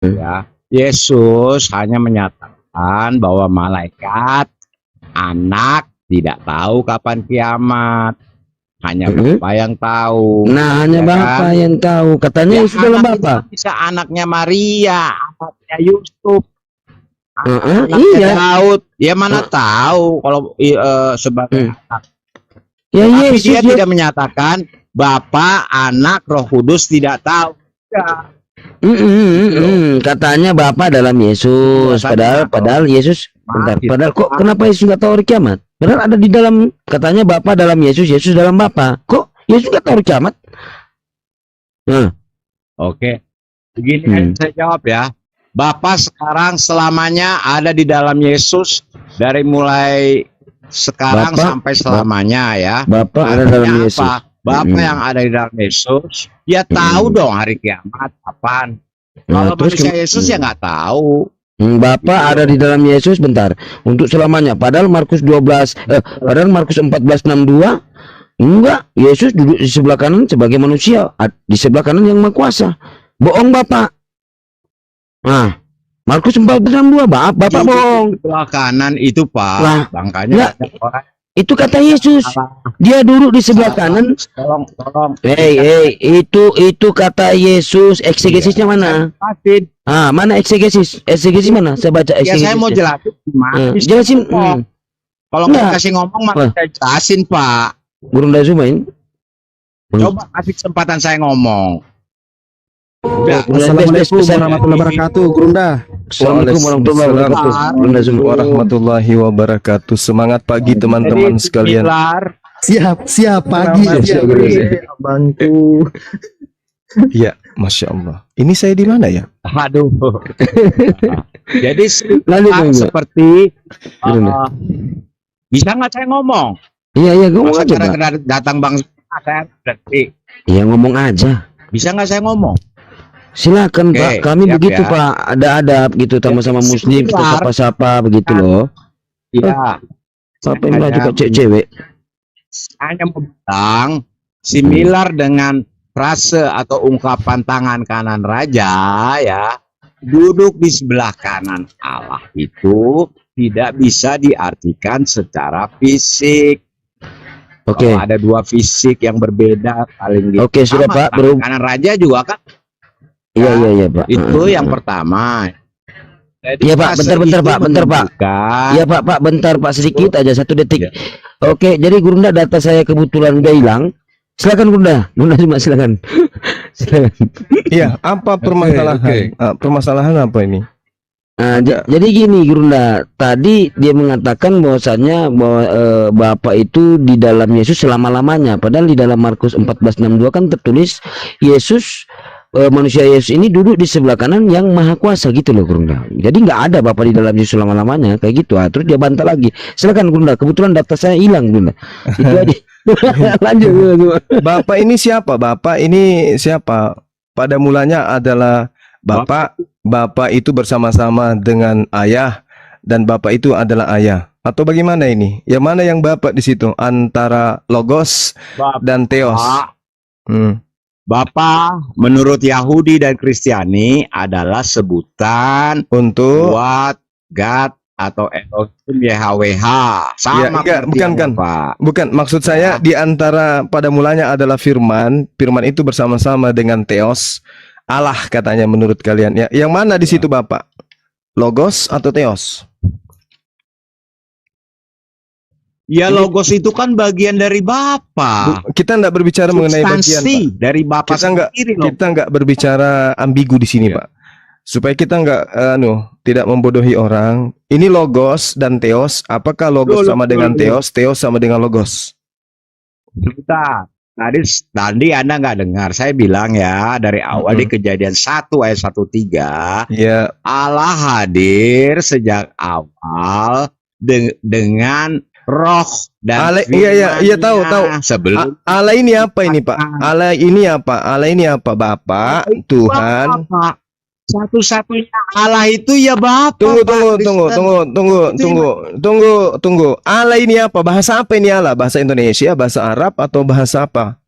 ya. Yesus hanya menyatakan bahwa malaikat, anak tidak tahu kapan kiamat. Hanya Bapa yang tahu. Nah, hanya ya Bapa kan? yang tahu. Katanya Ya, Yesus dalam anak itu Bapa. bisa anaknya Maria, anaknya Yusuf, anaknya Iya. Daud. Ya mana tahu kalau sebagai anak. Ya, Tapi Yesus dia tidak menyatakan Bapa, Anak, Roh Kudus tidak tahu. Ya. Katanya Bapa dalam Yesus. Padahal Yesus. Bentar. Padahal kok kenapa Yesus nggak tahu hari kiamat? Padahal ada di dalam, katanya Bapa dalam Yesus, Yesus dalam Bapa. Kok Yesus nggak tahu hari kiamat? Oke. Begini saya jawab ya. Bapa sekarang selamanya ada di dalam Yesus dari mulai sekarang sampai selamanya ya. Bapa ada dalam Yesus. Bapa yang ada di dalam Yesus, ya tahu dong hari kiamat kapan. Kalau manusia Yesus ya nggak tahu. Bapa ada di dalam Yesus, bentar, untuk selamanya. Padahal Markus 12, padahal Markus 14:62, enggak, Yesus duduk di sebelah kanan sebagai manusia, di sebelah kanan yang maha kuasa. Bohong Bapak. Nah, Markus 14:62, Bapak bohong. Sebelah kanan itu Pak, makanya ada orang. Itu kata Yesus. Dia duduk di sebelah kanan. Tolong. Itu kata Yesus. Eksegesisnya mana? Mana eksegesis? Eksegesis mana? Saya baca eksegesis. Ya saya mau jelasin gimana. Jelasin. Kalau nggak kasih ngomong maka saya jelasin Pak. Gurunda Zumain. Coba kasih kesempatan saya ngomong. Udah. Assalamualaikum warahmatullahi wabarakatuh, Gurunda. Assalamualaikum warahmatullahi wabarakatuh. Semangat pagi teman-teman sekalian. Siap pagi. Abangku. Ya, Masya Allah. Ini saya di mana ya? Aduh. Jadi seperti bisa nggak saya ngomong? Iya, ngomong aja. Datang bang saya detik. Iya, ngomong aja. Bisa nggak saya ngomong? Silakan Pak, kami begitu Pak, ada adab gitu, sama-sama Muslim, kita sapa-sapa begitu loh. Iya. Sampai malah juga cewek. Hanya membilang similar dengan frase atau ungkapan tangan kanan raja ya, duduk di sebelah kanan Allah itu tidak bisa diartikan secara fisik. Kalau ada dua fisik yang berbeda paling gitu. Oke, sudah Pak. Kanan raja juga kan. Iya Pak. Itu yang pertama. Iya Pak, bentar Pak. Iya Pak, bentar Pak, sedikit aja, 1 detik. Oke, jadi Gurunda data saya kebetulan udah hilang. Silakan Gurunda cuma silakan. Iya, apa permasalahan? Permasalahan apa ini? Jadi gini Gurunda, tadi dia mengatakan bahwasannya bahwa Bapak itu di dalam Yesus selama-lamanya. Padahal di dalam Markus 14:62 kan tertulis Yesus, manusia Yesus ini duduk di sebelah kanan yang maha kuasa gitu loh Gurunda. Jadi nggak ada Bapak di dalam Yesus selama-lamanya kayak gitu. Terus dia bantah lagi. Silakan Gurunda, kebetulan data saya hilang Gurunda. Itu aja. Lanjut. Bapak ini siapa? Bapak ini siapa? Pada mulanya adalah Bapak itu bersama-sama dengan ayah, dan Bapak itu adalah ayah. Atau bagaimana ini? Yang mana yang Bapak di situ antara Logos dan Theos? Bapak menurut Yahudi dan Kristiani adalah sebutan untuk God atau Elohim YHWH. Sama bukan maksud saya di antara pada mulanya adalah firman itu bersama-sama dengan Theos, Allah katanya menurut kalian ya. Yang mana di situ Bapak? Logos atau Theos? Ya Logos itu kan bagian dari Bapa. Kita enggak berbicara mengenai bagian Pak. Dari Bapa sendiri. Kita enggak berbicara ambigu di sini Pak. Supaya kita enggak tidak membodohi orang. Ini Logos dan Theos. Apakah Logos sama dengan Theos? Theos sama dengan Logos? Bentar. Tadi Anda nggak dengar. Saya bilang ya dari awal di Kejadian 1 ayat 1:3. Ya. Allah hadir sejak awal dengan Roh dan iya tahu. Sebelum Allah ini apa ini Pak? Allah ini apa? Allah ini apa? Bapak, Tuhan. Satu-satunya Allah itu ya Bapak. Tunggu. Allah ini apa? Bahasa apa ini Allah? Bahasa Indonesia, bahasa Arab, atau bahasa apa?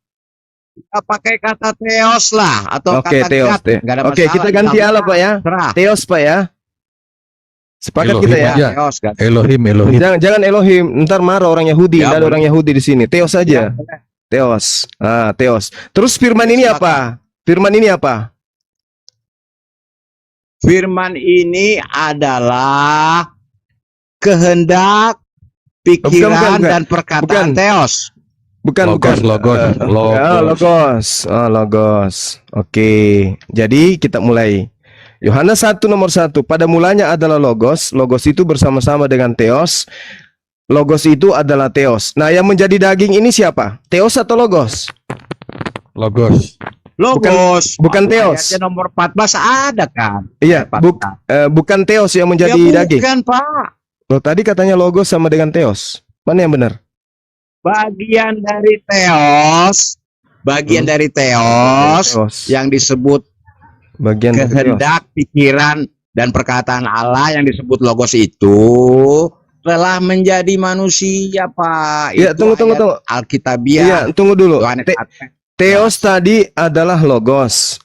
Kita pakai kata theos lah atau Oke, kata Theos. God. Nggak ada Oke, masalah. kita ganti Allah, Pak ya. Serah. Theos, Pak ya. Sepakat Elohim kita ya. aja. Theos, God. Elohim, Elohim. Jangan Elohim, ntar marah orang Yahudi, Ya, nggak ada boleh. orang Yahudi di sini. Theos Ya, aja. Theos. Ah, Theos. Terus firman ini Silakan. apa? Firman ini apa? Firman ini adalah kehendak, pikiran, bukan. dan perkataan Bukan. theos. Bukan, Logos, bukan. logos, Logos. Oh, logos. Oke. Jadi kita mulai. Yohanes 1 nomor 1. Pada mulanya adalah logos. Logos itu bersama-sama dengan theos. Logos itu adalah theos. Nah, yang menjadi daging ini siapa? Theos atau logos? Logos. Logos. bukan theos. Ayatnya nomor 14 ada kan? Iya, bukan theos yang menjadi Ya, daging. bukan, Pak. Loh, tadi katanya logos sama dengan theos. Mana yang benar? Bagian dari theos, dari theos Theos. yang disebut Bagian dari theos. kehendak, pikiran, dan perkataan Allah yang disebut logos itu telah menjadi manusia, Pak. Iya, Itu tunggu. ayat Alkitabiah. Iya, tunggu dulu. Yohanes 1. Theos tadi adalah logos.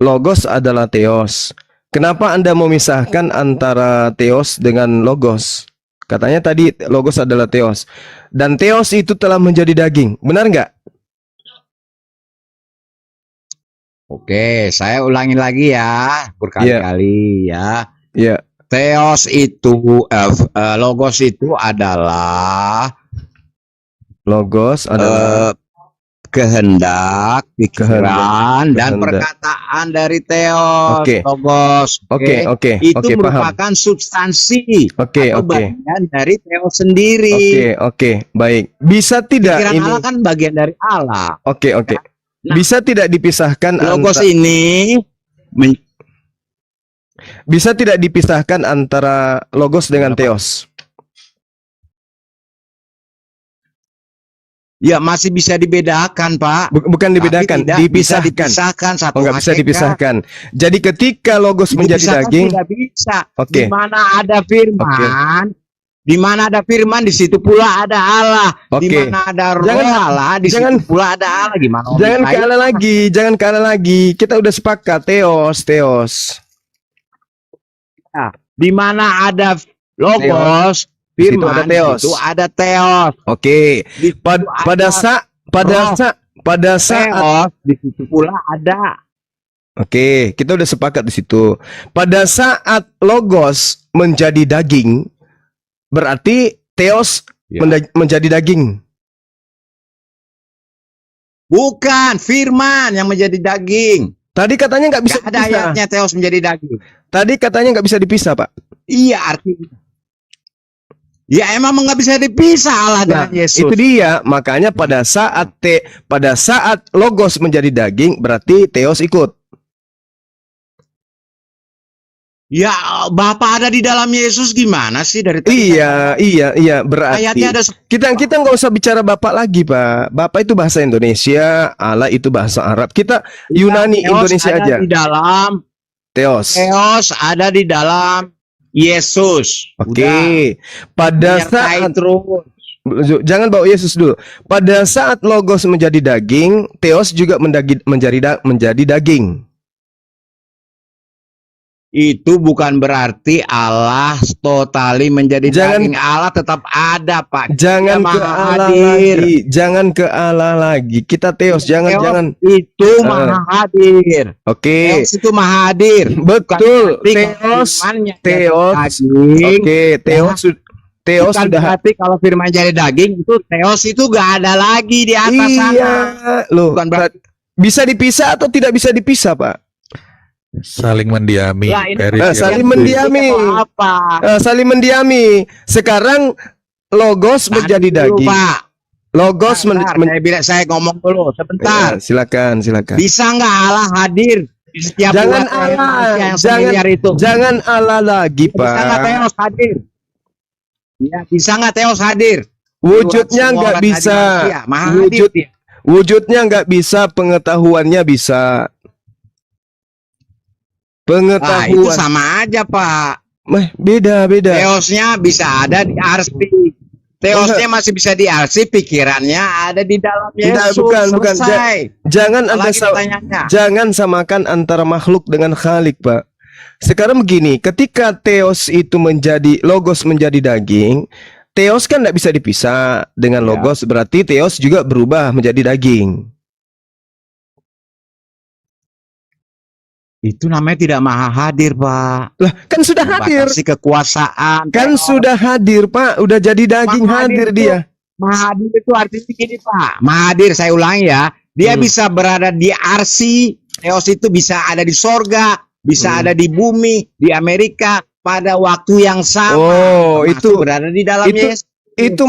Logos adalah theos. Kenapa Anda memisahkan antara theos dengan logos? Katanya tadi logos adalah theos. Dan theos itu telah menjadi daging. Benar nggak? Oke, saya ulangi lagi ya, berkali-kali ya. Iya. Theos itu, logos itu adalah Logos adalah kehendak, pikiran, dan kehendak. perkataan dari theos. Oke. Logos. Oke, Itu paham. merupakan substansi Oke, atau oke. bagian dari theos sendiri. Oke, baik. Bisa tidak Pikiran ini? Allah kan bagian dari Allah. Oke. Nah, Bisa tidak dipisahkan Logos anta- ini Bisa tidak dipisahkan antara logos dengan theos? ya masih bisa dibedakan, Pak. Bukan dibedakan, Tapi tidak bisa dipisahkan. dipisahkan satu Oh, nggak bisa hakikat. dipisahkan. Jadi ketika logos menjadi Dipisahkan daging, tidak bisa. Oke. Di mana ada firman, di mana ada firman, di situ pula ada Allah. Di Oke. mana ada roh Jangan- Allah, di jangan- situ pula ada Allah. Gimana? Om jangan Mikail? jangan kalah lagi. Kita udah sepakat theos. Di mana ada logos, Di situ firman, ada theos. itu ada theos. Oke. Di situ Pada ada saat theos, di situ pula ada. Oke, kita udah sepakat di situ. Pada saat logos menjadi daging, berarti theos Ya. menjadi daging. Bukan firman yang menjadi daging. Tadi katanya nggak bisa Gak ada dipisah. ayatnya theos menjadi daging. Tadi katanya nggak bisa dipisah, Pak. Iya, artinya. Ya emang nggak bisa dipisah Allah Nah, dengan Yesus. itu dia. Makanya pada saat logos menjadi daging, berarti theos ikut. Ya Bapa ada di dalam Yesus gimana sih dari tadi? Iya. Berarti Ayatnya ada kita nggak usah bicara Bapak lagi, Pak. Bapak itu bahasa Indonesia, Allah itu bahasa Arab. Kita Yunani Theos Indonesia ada aja. di dalam Theos. Theos ada di dalam Yesus. Oke. Pada Menyertai saat terus. jangan bawa Yesus dulu. Pada saat logos menjadi daging, theos juga menjadi daging. Itu bukan berarti Allah totali menjadi Jangan- daging. Allah tetap ada, Pak. Jangan Dia ke maha Allah hadir. lagi. Jangan ke Allah lagi. Kita theos, Theos jangan. itu maha hadir. Oke. Theos itu maha hadir. Betul. Berarti Theos. firmannya jadi Theos. daging. Oke, theos Bukan sudah berarti kalau firman jadi daging itu theos itu gak ada lagi di atas sana. iya. Loh, Bukan berarti bisa dipisah atau tidak bisa dipisah, Pak? Saling mendiami. Lah, ini Very Nah, clear. saling mendiami. apa? Saling mendiami. Sekarang logos menjadi Tahan dulu, daging. Pak. Logos Bentar, saya ngomong dulu sebentar. Ya, silakan. Bisa nggak Allah hadir di setiap Jangan bulan Allah, manusia yang jangan- semiliar itu? Jangan Allah lagi, Bisa nggak Pak. Theos hadir? Ya, bisa nggak Theos hadir? Wujudnya Semua nggak orang tadi bisa. manusia, maha Wujud- hadir dia. Wujudnya nggak bisa, pengetahuannya bisa. Itu Pengetahuan. sama aja, Pak. Beda. Theosnya bisa ada di arsi. Teosnya masih bisa diarsip, pikirannya ada di dalam Tidak, Yesus. bukan. Selesai. Jangan Anda Apalagi pertanyaannya. jangan samakan antara makhluk dengan khalik, Pak. Sekarang begini, ketika teos itu menjadi logos menjadi daging, teos kan tidak bisa dipisah dengan Ya. logos, berarti teos juga berubah menjadi daging. Itu namanya tidak maha hadir, Pak. Lah, kan sudah hadir. Membatasi kekuasaan. Kan Teos. sudah hadir, Pak. Udah jadi daging Maha hadir hadir dia. Maha hadir itu artinya gini, Pak. Maha hadir, saya ulangi ya. Dia bisa berada di arsi. Teos itu bisa ada di sorga, bisa ada di bumi, di Amerika pada waktu yang sama. Oh, Termasuk itu berada di dalam itu- Yesus. itu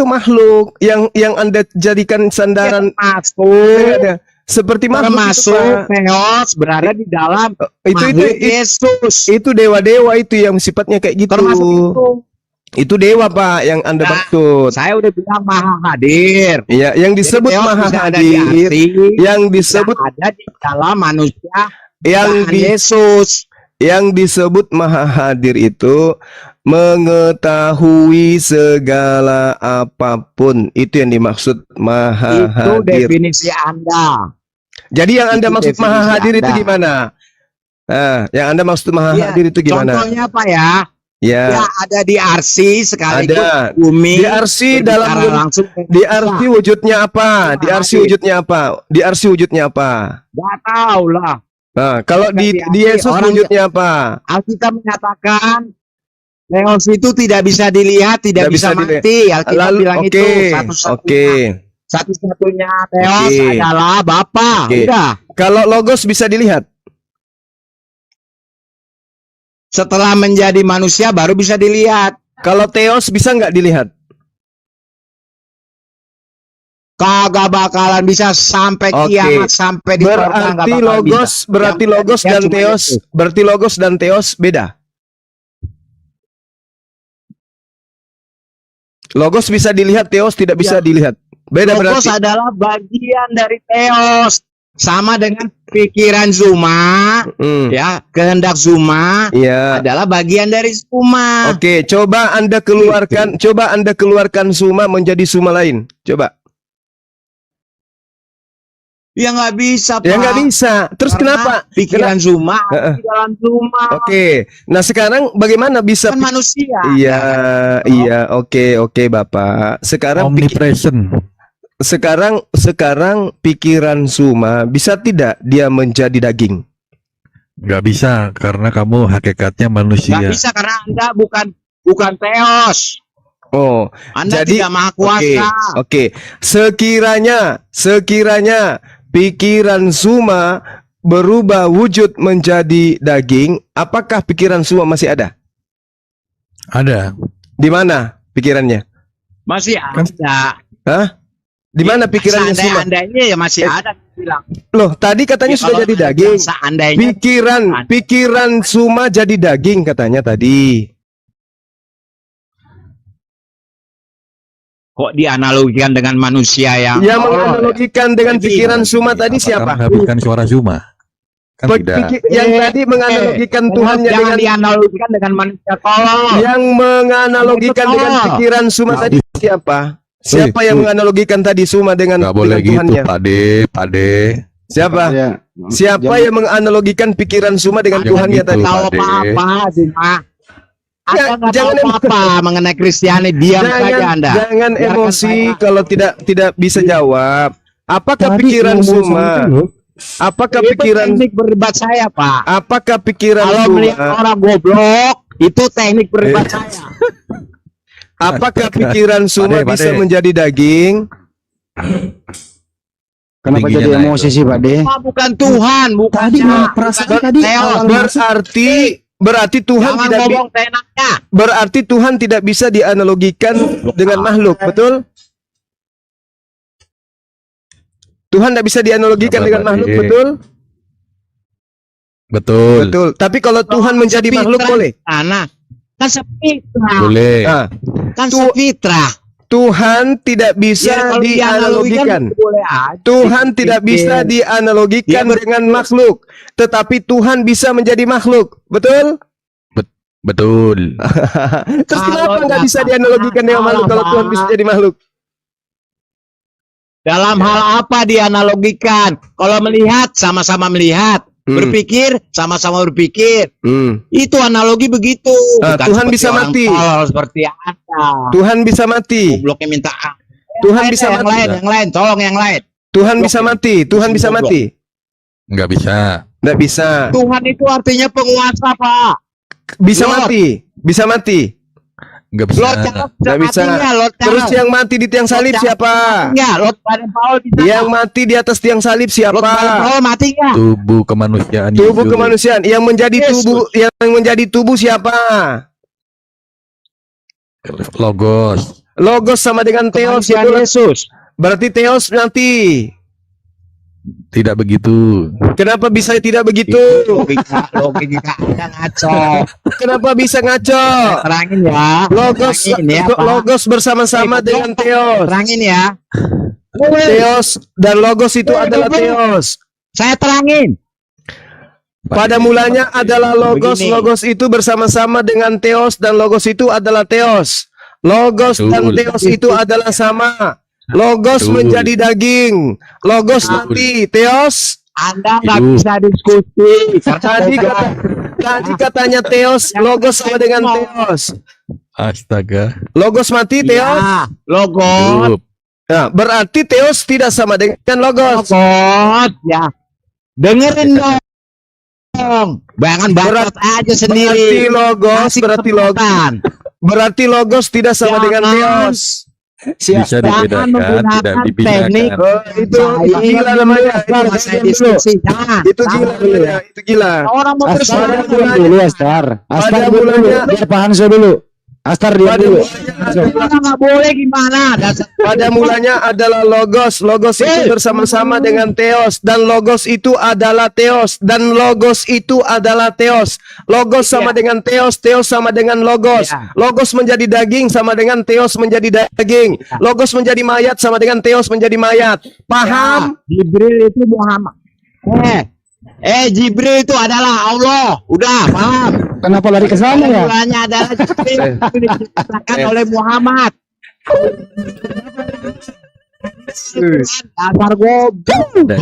makhluk yang Anda jadikan sandaran. Termasuk Seperti makhluk itu, termasuk Pak. Teos berada di dalam Itu makhluk Yesus. itu dewa-dewa itu yang sifatnya kayak gitu. Termasuk itu. Itu dewa, Pak, yang Anda Nah, maksud. Saya udah bilang maha hadir. Ya, yang disebut Jadi Teos maha bisa ada di hadir, arti, yang bisa disebut ada di dalam manusia yang Tuhan di- Yesus. yang disebut maha hadir itu mengetahui segala apapun. Itu yang dimaksud maha Itu hadir. definisi Anda. Jadi yang Anda itu maksud maha definisi hadir itu Anda. gimana? Nah, yang Anda maksud maha Iya, hadir itu gimana? Contohnya apa ya? Ya Ya, ada di arsi sekaligus ada. bumi. Di arsi berbicara dalam langsung di arsi wujudnya apa? Di Maha arsi hadir. wujudnya apa? Di arsi wujudnya apa? Nggak tahu lah. Nah, kalau di Yesus Orang- wujudnya apa? Alkitab menyatakan Teos itu tidak bisa dilihat, tidak Tidak bisa bisa dilihat. mati. Alkitab Lalu bilang itu satu-satunya Teos Oke. adalah Bapa. Oke. Udah. Kalau logos bisa dilihat. Setelah menjadi manusia baru bisa dilihat. Kalau teos bisa nggak dilihat? Kagak bakalan bisa sampai Oke. kiamat, sampai di sorga nggak Berarti bakalan logos, bisa. berarti Yang logos bisa dan cuma teos, Yesus. berarti logos dan teos beda. Logos bisa dilihat, teos tidak bisa Ya. dilihat. Beda Logos berarti. adalah bagian dari Teos. Sama dengan pikiran Zuma, Hmm, ya, kehendak Zuma iya. adalah bagian dari Zuma. Oke, coba Anda keluarkan suma menjadi suma lain. Coba. Ya nggak bisa, Pak. Ya nggak bisa. Terus Karena kenapa? pikiran Zuma ada Heeh. di dalam Zuma. Oke. Nah, sekarang bagaimana bisa Kan manusia. Iya, iya, oke, Bapak. Sekarang sekarang pikiran Suma bisa tidak dia menjadi daging? Nggak bisa karena kamu hakikatnya Nggak manusia. bisa karena Anda bukan Teos. Oh, Anda Jadi, tidak maha oke, kuasa. oke. Sekiranya pikiran Suma berubah wujud menjadi daging, apakah pikiran Suma masih ada? Ada. Di mana pikirannya? Masih Kan- ada. Hah? Di mana pikirannya Suma? Seandainya ya masih ada. Bilang. Loh, tadi katanya Ya, sudah kalau jadi ada daging. Seandainya Pikiran Suma jadi daging katanya tadi. kok dianalogikan dengan manusia yang Yang menganalogikan dengan Jadi, pikiran Suma tadi Apakah siapa? menghabiskan suara Zuma? Kan tidak. Yang tadi menganalogikan Tuhannya jangan dengan dianalogikan dengan manusia tolong. yang menganalogikan Itu dengan tolong. pikiran Suma Nggak tadi siapa? Siapa yang menganalogikan tadi Suma dengan Nggak boleh gitu, Tuhannya? Pade. Siapa? Siapa yang menganalogikan pikiran Suma dengan Jangan Tuhannya gitu. tadi? Tahu Pade. apa-apa, Zuma. Ya, Anda nggak tahu jangan apa mengenai Kristiani, diam saja Anda. Jangan Biarkan emosi saya. kalau tidak bisa jawab. Apakah pikiran Suma? Apakah Itu pikiran teknik berdebat saya, Pak. Apakah pikiran Kalau melihat Suma? orang goblok, itu teknik berdebat Eh. saya. Apakah pikiran Suma Pade, bisa Pade. menjadi daging? Kenapa Tingginya jadi naik emosi tuh. sih, Pak De? Wah, bukan Tuhan, bukan Tadi saya, malah perasaan bukan tadi Teos. awal Berarti Tuhan Jangan tidak ngomong seenaknya. berarti Tuhan tidak bisa dianalogikan dengan makhluk, betul? Tuhan tidak bisa dianalogikan Apa, dengan Pak makhluk, De? betul? Betul. Betul. Tapi kalau Tuhan menjadi Sepitra. makhluk boleh? Nah, kan sepitra, Boleh. Nah, kan Tu- sepitra. Tuhan tidak Ya, bisa kalau dianalogikan. boleh aja. Tuhan tidak Pikir. bisa dianalogikan Ya, dengan makhluk, tetapi Tuhan bisa menjadi makhluk, betul? Betul. Terus Kalau kenapa nggak bisa dasar dianalogikan dengan makhluk kalau Tuhan bisa jadi makhluk? Dalam hal apa dianalogikan? Kalau melihat, sama-sama melihat. Berpikir, sama-sama berpikir. Itu analogi begitu. Nah, Bukan Tuhan seperti bisa orang mati. tolol seperti Anda. Tuhan bisa mati. Gobloknya minta Tuhan bisa yang mati. lain, tolong yang lain. Tuhan bisa mati. Tuhan bisa mati. Nggak bisa. Nggak bisa. Tuhan itu artinya penguasa, Pak. Bisa Lord. mati. Bisa mati. Nggak bisa. Lord Charles Nggak bisa. matinya, Lord Terus Charles. yang mati di tiang salib Lord siapa? Enggak, Lord Baden Paul bisa. Yang mati di atas tiang salib Lord Baden siapa? Paul mati enggak? Tubuh kemanusiaan Tubuh Yesus. kemanusiaan. Yang menjadi Yesus. tubuh siapa? Logos. Logos sama dengan Theos Kemanusiaan itu. Yesus. Berarti Theos mati. Tidak begitu. Kenapa bisa tidak begitu? Logika Anda ngaco. Kenapa bisa ngaco? Terangin ya. Logos Terangin ya, Pak. Logos bersama-sama dengan Theos. Terangin ya. Theos dan Logos itu adalah Theos. Saya terangin. Pada mulanya adalah Logos. Begini. Logos itu bersama-sama dengan Theos dan Logos itu adalah Theos. Logos dan Betul. Theos itu adalah sama. Logos Betul. menjadi daging. Logos Betul. mati. Theos. Anda nggak Hidup. bisa diskusi. Tadi katanya Theos. Logos sama dengan Theos. Astaga. Logos mati. Theos. Ya, logot. Hidup. Nah, berarti Theos tidak sama dengan Logos. Logot ya. Dengerin dong. Jangan bacot aja Berarti sendiri. Logos. Kasih Berarti Logos. kesempatan. Berarti Logos tidak sama dengan Jangan. Theos. Bisa dibedakan, tidak teknik. dipisahkan. Oh, itu gila namanya. Saya diskusi. Jangan. Itu gila namanya. Itu gila. Orang mau terus Astar ngomong. mulanya- dulu Astar. Astar pada dulu, mulanya- biar Pak Hanso dulu. Astar dia Pada dulu. Gimana nggak boleh gimana? Pada mulanya adalah Logos. Logos itu bersama-sama dengan Theos. Dan Logos itu adalah Theos. Dan Logos itu adalah Theos. Logos sama dengan Theos. Theos sama dengan Logos. Ya. Logos menjadi daging sama dengan Theos menjadi daging. Logos menjadi mayat sama dengan Theos menjadi mayat. Paham? Jibril itu Muhammad. Jibril itu adalah Allah. Udah paham? Kenapa lari ke sana ya? Mulanya adalah Jibril yang diciptakan oleh Muhammad. Dasar goblok. Ada.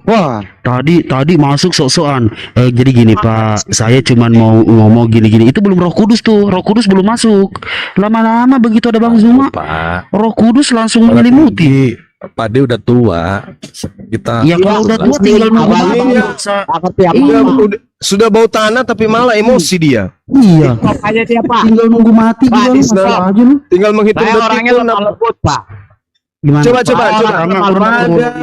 Wah, Tadi masuk sok-sokan. Jadi gini Pak, saya cuman mau ngomong gini-gini. Itu belum Roh Kudus tuh. Roh Kudus belum masuk. Lama-lama begitu ada Bang Zuma, Pak. Roh Kudus langsung menyelimuti. Pak De udah tua. Kita Ya kalau udah tua tinggal nunggu Iya. masa. Sudah bau tanah tapi malah emosi dia. Iya. Stop aja dia Pak. Tinggal nunggu mati Pak, juga lu, di stop. masalah aja lu. Tinggal menghitung Saya detik orangnya pun. lemah lembut Pak. Gimana? Coba.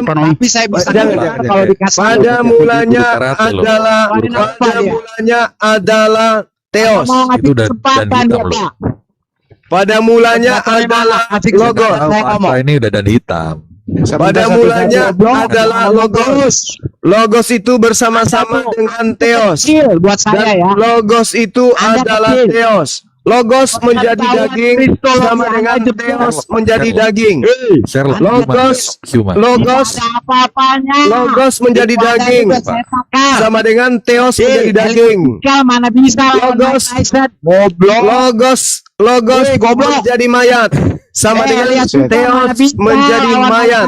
Tapi saya bisa Jangan, dengar jangan. kalau dikasih. Pada mulanya karate loh. adalah Kenapa pada dia? mulanya adalah Theos. Mau ngasih Itu udah kesempatan dan dia hitam loh. Pak. Pada mulanya Kesempatan adalah malah kasih Logos. kesempatan saya ngomong. Pak ini udah dan hitam. Pada mulanya adalah Logos. Logos itu bersama-sama dengan Theos. Kecil buat saya ya. Dan Logos itu Anda adalah kecil. Theos. Logos menjadi tahu daging Kristologi sama Anda dengan jebol. Theos menjadi daging. Sherlock Logos. human. Logos Tidak ada apa-apanya. Logos menjadi Ibadah daging juga saya takar. sama dengan Theos menjadi daging. Kal mana bisa Logos. Goblok. Logos Goblok. menjadi mayat sama dengan Theos menjadi mayat.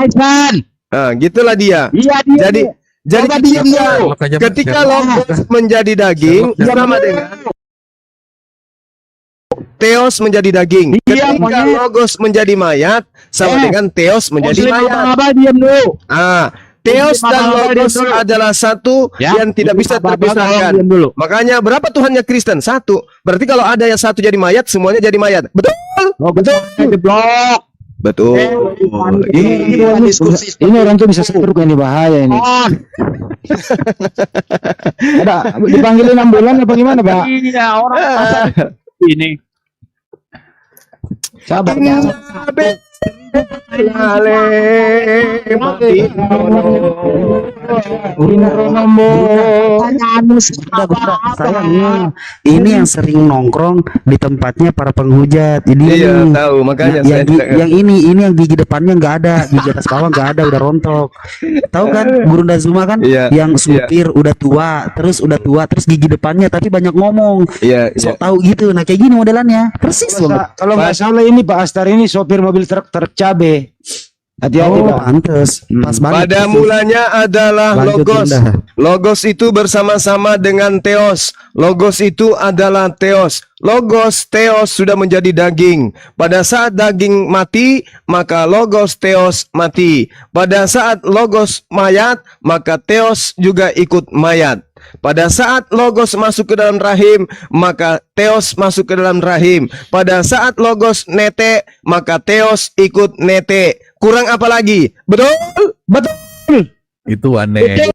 Nah, gitulah dia. Iya dia. Jadi Coba diam ketika, dulu. Sherlock aja, ketika Sherlock. Logos menjadi daging Sherlock. sama dengan Theos menjadi daging. Iya, Ketika monyet. Logos menjadi mayat sama dengan Theos menjadi Muslim mayat. apa diam dulu. Theos Muslim dan apa-apa, Logos diam dulu. adalah satu Ya, yang tidak bisa Muslim apa-apa, terpisahkan. diam dulu. Makanya berapa Tuhannya Kristen? Satu. Berarti kalau ada yang satu jadi mayat, semuanya jadi mayat. Betul? Betul. Jeblok. Betul. ini orang tuh bisa stroke ini, bahaya ini. On. Ada dipanggilin ambulan apa gimana, Pak? Iya orang masa ini. Sabar. Ale, mati. Pertanyaanmu Bunda, sayangnya ini yang sering nongkrong di tempatnya para penghujat. Jadi Iya, ini tahu. Makanya saya yang, tidak ngerti. yang ini yang gigi depannya nggak ada, gigi atas bawah nggak ada, udah rontok. Tahu kan Gurunda Zuma kan? Iya, Yang supir udah tua, terus gigi depannya tapi banyak ngomong. Iya, iya. Sok tahu gitu. Nah kayak gini modelannya. Persis banget. Kalau nggak salah ini Pak Astar ini sopir mobil truk cabe. Hati-hati Oh, Pak. pantes. Pas banget. Pada mulanya adalah Lanjut, Logos. Bunda. Logos itu bersama-sama dengan Theos. Logos itu adalah Theos. Logos Theos sudah menjadi daging. Pada saat daging mati, maka Logos Theos mati. Pada saat Logos mayat, maka Theos juga ikut mayat. Pada saat Logos masuk ke dalam rahim, maka Theos masuk ke dalam rahim. Pada saat Logos nete, maka Theos ikut nete. Kurang apa lagi? Betul? Betul. Itu aneh.